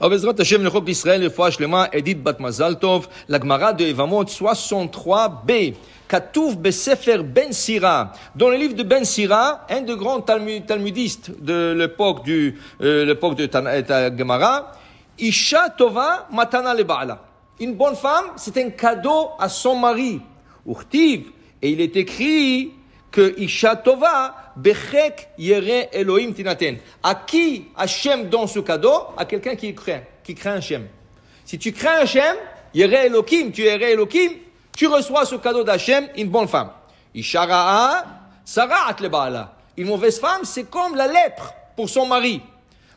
בעזרת השם לחוק לישראל, רפואה שלמה, אדית בת מזל טוב, לגמרא de Evamot 63b. Katouf Besefer Ben Sira. Dans le livre de Ben Sira, un de grands talmudistes de l'époque de Gemara, Isha Tova Matana le Baala. Une bonne femme, c'est un cadeau à son mari. Urtiv. Et il est écrit que Isha Tova Bechek Yere Elohim Tinaten. À qui Hachem donne ce cadeau? À quelqu'un qui craint Hachem. Si tu crains Hachem, Yere Elohim, tu Yere Elohim, tu reçois ce cadeau d'Hachem, une bonne femme. Isha Ra'a, Sara'at le Baala. Une mauvaise femme, c'est comme la lèpre pour son mari.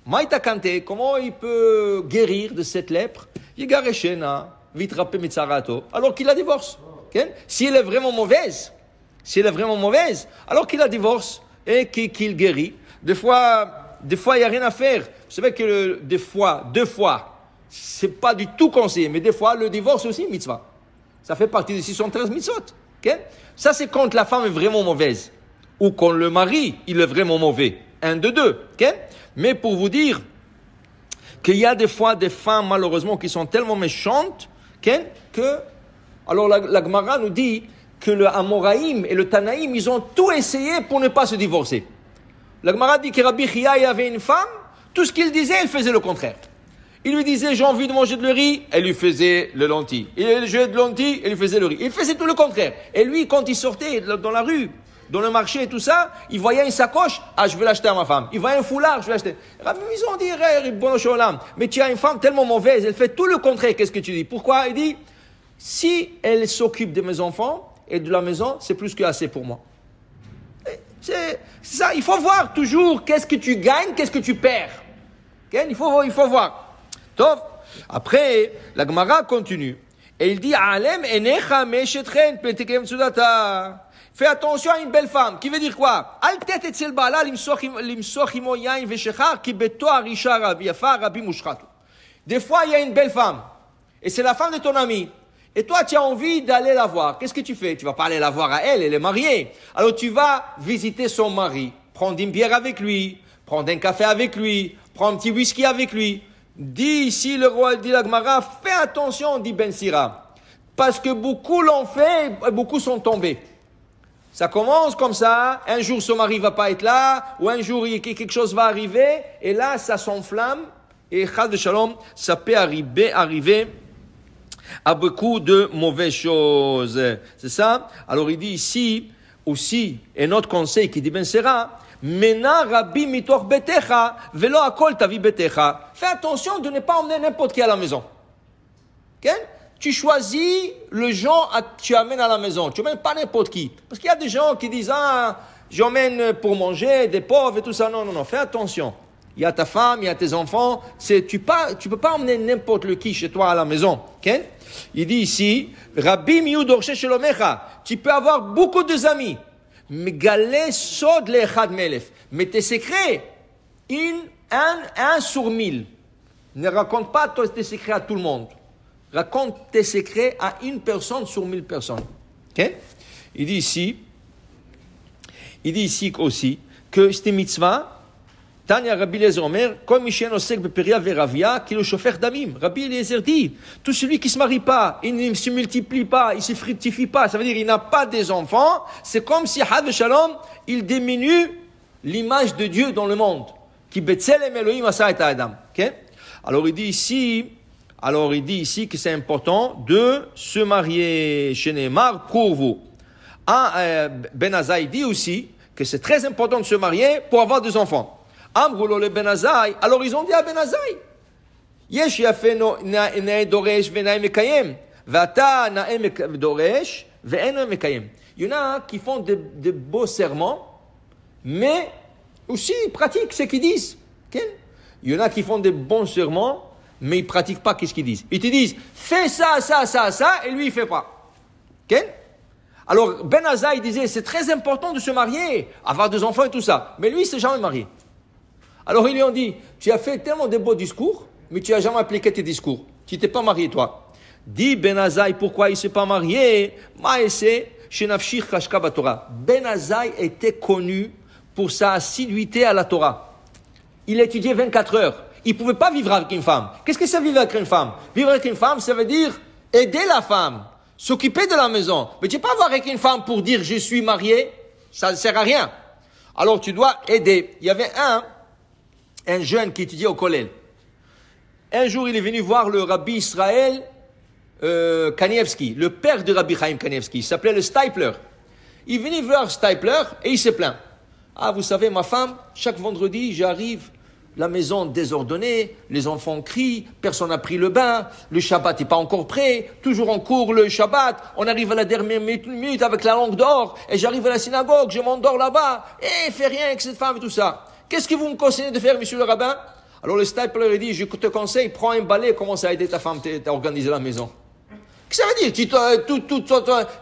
Maïta Kante, comment il peut guérir de cette lèpre? Yigareshena, vitrape mitzarato, alors qu'il la divorce. Okay? Si elle est vraiment mauvaise, alors qu'il la divorce et qu'il guérit. Des fois, il n'y a rien à faire. Vous savez que deux fois, c'est pas du tout conseillé, mais des fois, le divorce aussi, mitzvah. Ça fait partie des 613 mitzvot. Okay? Ça, c'est quand la femme est vraiment mauvaise. Ou quand le mari, il est vraiment mauvais. Un de deux. Okay? Mais pour vous dire qu'il y a des fois des femmes, malheureusement, qui sont tellement méchantes, okay, que... Alors, la Gemara nous dit que le Amoraïm et le Tanaïm, ils ont tout essayé pour ne pas se divorcer. La Gemara dit que Rabbi Chia avait une femme, tout ce qu'il disait, elle faisait le contraire. Il lui disait, j'ai envie de manger de le riz, elle lui faisait le lentilles. Il jouait de lentilles, elle lui faisait le riz. Il faisait tout le contraire. Et lui, quand il sortait dans la rue, dans le marché et tout ça, il voyait une sacoche, je vais l'acheter à ma femme. Il voyait un foulard, je vais l'acheter. Ils ont dit, mais tu as une femme tellement mauvaise, elle fait tout le contraire, qu'est-ce que tu dis? Pourquoi? Il dit, si elle s'occupe de mes enfants et de la maison, c'est plus que assez pour moi. C'est ça, il faut voir toujours qu'est-ce que tu gagnes, qu'est-ce que tu perds. Okay? Il faut voir. Top. Après, la Gemara continue. Et il dit, Alem enecha meshetchen petekem tsudata. Fais attention à une belle femme. Qui veut dire quoi? Al tet etzel baala limsoch imo yain veshechar ki beto arisha rabi yafa rabi mushchat. Des fois, il y a une belle femme. Et c'est la femme de ton ami. Et toi, tu as envie d'aller la voir. Qu'est-ce que tu fais? Tu vas pas aller la voir à elle est mariée. Alors tu vas visiter son mari. Prendre une bière avec lui. Prendre un café avec lui. Prendre un petit whisky avec lui. Dit ici le roi, dit la Gemara, fais attention, dit Ben Sira. Parce que beaucoup l'ont fait, et beaucoup sont tombés. Ça commence comme ça, un jour son mari va pas être là, ou un jour quelque chose va arriver, et là ça s'enflamme, et Chas de Shalom, ça peut arriver à beaucoup de mauvaises choses. C'est ça? Alors il dit ici, aussi, un autre conseil qui dit Ben Sira, Mena Rabbi mitoch betecha, velo akol tavi betecha. Fais attention de ne pas emmener n'importe qui à la maison. Okay? Tu choisis le gens que tu amènes à la maison. Tu n'emmènes pas n'importe qui. Parce qu'il y a des gens qui disent, j'emmène pour manger, des pauvres et tout ça. Non. Fais attention. Il y a ta femme, il y a tes enfants. Tu peux pas emmener n'importe qui chez toi à la maison. Okay? Il dit ici, Rabbi miu dorshe shelomecha. Tu peux avoir beaucoup d'amis. Mais tes secrets, un sur 1000. Ne raconte pas tes secrets à tout le monde. Raconte tes secrets à une personne sur 1000 personnes. Okay? Il dit ici aussi que cette mitzvah, Tanya Rabbi Eliezer Omer, comme Mishen Osek Beperia Veravia, qui le chauffeur d'Amim. Rabbi Eliezer dit, tout celui qui ne se marie pas, il ne se multiplie pas, il ne se fructifie pas, ça veut dire qu'il n'a pas des enfants, c'est comme si Had Shalom, il diminue l'image de Dieu dans le monde. Qui Betzelem Elohim Asa et Adam. Alors il dit ici que c'est important de se marier chez Neymar pour vous. Ben Azaï dit aussi que c'est très important de se marier pour avoir des enfants. Amroulo le Ben Azaï. Alors ils ont dit à Ben Azaï, Yesh yafe nae doresh venae mekayem, vata nae doresh ve'en mekayem. Il y en a qui font de beaux serments, mais aussi ils pratiquent ce qu'ils disent. Il y en a qui font de bons serments, mais ils pratiquent pas ce qu'ils disent. Ils te disent, fais ça, et lui il fait pas. Alors Ben Azaï disait, c'est très important de se marier, avoir des enfants et tout ça. Mais lui il s'est jamais marié. Alors ils lui ont dit, tu as fait tellement de beaux discours, mais tu n'as jamais appliqué tes discours. Tu t'es pas marié toi. Dit Ben Azaï, pourquoi il s'est pas marié? Ben Azaï était connu pour sa assiduité à la Torah. Il étudiait 24 heures. il ne pouvait pas vivre avec une femme. Qu'est-ce que ça vivre avec une femme? Vivre avec une femme, ça veut dire aider la femme, s'occuper de la maison. Mais tu ne peux pas avoir avec une femme pour dire je suis marié, ça ne sert à rien. Alors tu dois aider. Il y avait un jeune qui étudiait au collège. Un jour, il est venu voir le rabbi Israël Kanievski, le père de Rabbi Chaim Kanievski. Il s'appelait le Stipler. Il est venu voir Stipler et il s'est plaint. Ah, vous savez, ma femme, chaque vendredi, j'arrive, la maison désordonnée, les enfants crient, personne n'a pris le bain, le Shabbat n'est pas encore prêt, toujours en cours le Shabbat, on arrive à la dernière minute avec la langue d'or, et j'arrive à la synagogue, je m'endors là-bas, et fais rien avec cette femme et tout ça. Qu'est-ce que vous me conseillez de faire, monsieur le rabbin? Alors le Stipler dit, je te conseille, prends un balai et commence à aider ta femme à organiser la maison. Qu'est-ce que ça veut dire?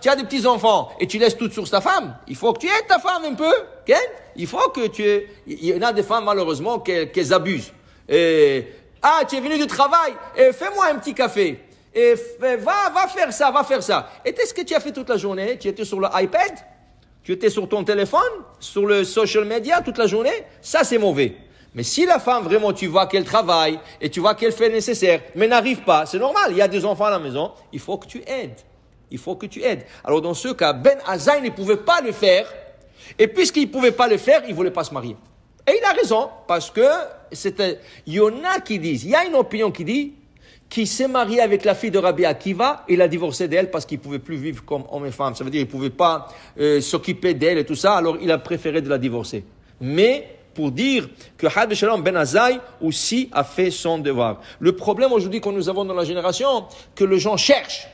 Tu as des petits-enfants et tu laisses tout sur ta femme. Il faut que tu aides ta femme un peu. Okay? Il faut que il y en a des femmes, malheureusement, qu'elles abusent. Tu es venu du travail, fais-moi un petit café. Va faire ça. Et qu'est-ce que tu as fait toute la journée? Tu étais sur l'iPad? Tu étais sur ton téléphone? Sur le social media toute la journée? Ça, c'est mauvais. Mais si la femme, vraiment, tu vois qu'elle travaille et tu vois qu'elle fait le nécessaire, mais n'arrive pas, c'est normal, il y a des enfants à la maison, il faut que tu aides. Alors dans ce cas, Ben Azaï ne pouvait pas le faire, et puisqu'il ne pouvait pas le faire, il ne voulait pas se marier. Et il a raison, parce que il y en a qui disent, il y a une opinion qui dit qu'il s'est marié avec la fille de Rabbi Akiva, il a divorcé d'elle parce qu'il ne pouvait plus vivre comme homme et femme. Ça veut dire qu'il ne pouvait pas s'occuper d'elle et tout ça, alors il a préféré de la divorcer. Mais pour dire que Had Shalom Ben Azaï aussi a fait son devoir. Le problème aujourd'hui que nous avons dans la génération, que les gens cherchent.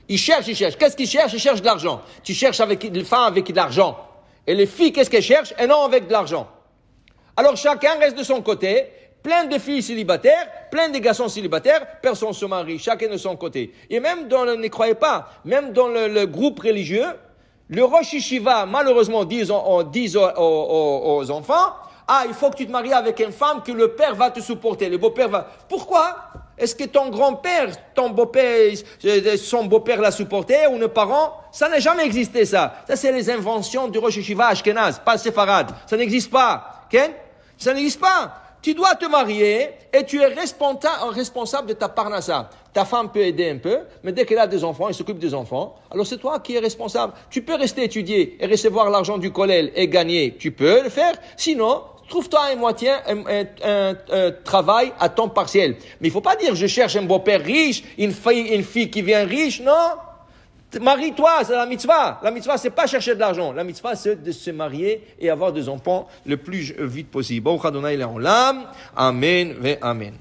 Ils cherchent. Qu'est-ce qu'ils cherchent? Ils cherchent de l'argent. Tu cherches avec les femmes avec de l'argent. Et les filles, qu'est-ce qu'elles cherchent? Elles n'ont avec de l'argent. Alors chacun reste de son côté. Plein de filles célibataires, plein de garçons célibataires, personne ne se marie, chacun de son côté. Et même ne croyez pas, même dans le groupe religieux, le Rosh Yeshiva, malheureusement, disent aux enfants, il faut que tu te maries avec une femme que le père va te supporter, le beau-père va... Pourquoi? Est-ce que ton grand-père, ton beau-père, son beau-père l'a supporté ou nos parents? Ça n'a jamais existé, ça. Ça, c'est les inventions du Rosh Yeshiva Ashkenaz, pas séfarade. Ça n'existe pas. Okay? Ça n'existe pas. Tu dois te marier et tu es responsable de ta parnassa. Ta femme peut aider un peu, mais dès qu'elle a des enfants, elle s'occupe des enfants. Alors c'est toi qui es responsable. Tu peux rester étudier et recevoir l'argent du collège et gagner. Tu peux le faire. Sinon, trouve-toi un travail à temps partiel. Mais il faut pas dire je cherche un beau-père riche, une fille qui vient riche. Non. Marie-toi, c'est la mitzvah. La mitzvah, c'est pas chercher de l'argent. La mitzvah, c'est de se marier et avoir des enfants le plus vite possible. Baruch Adonai Le'olam. Amen ve Amen.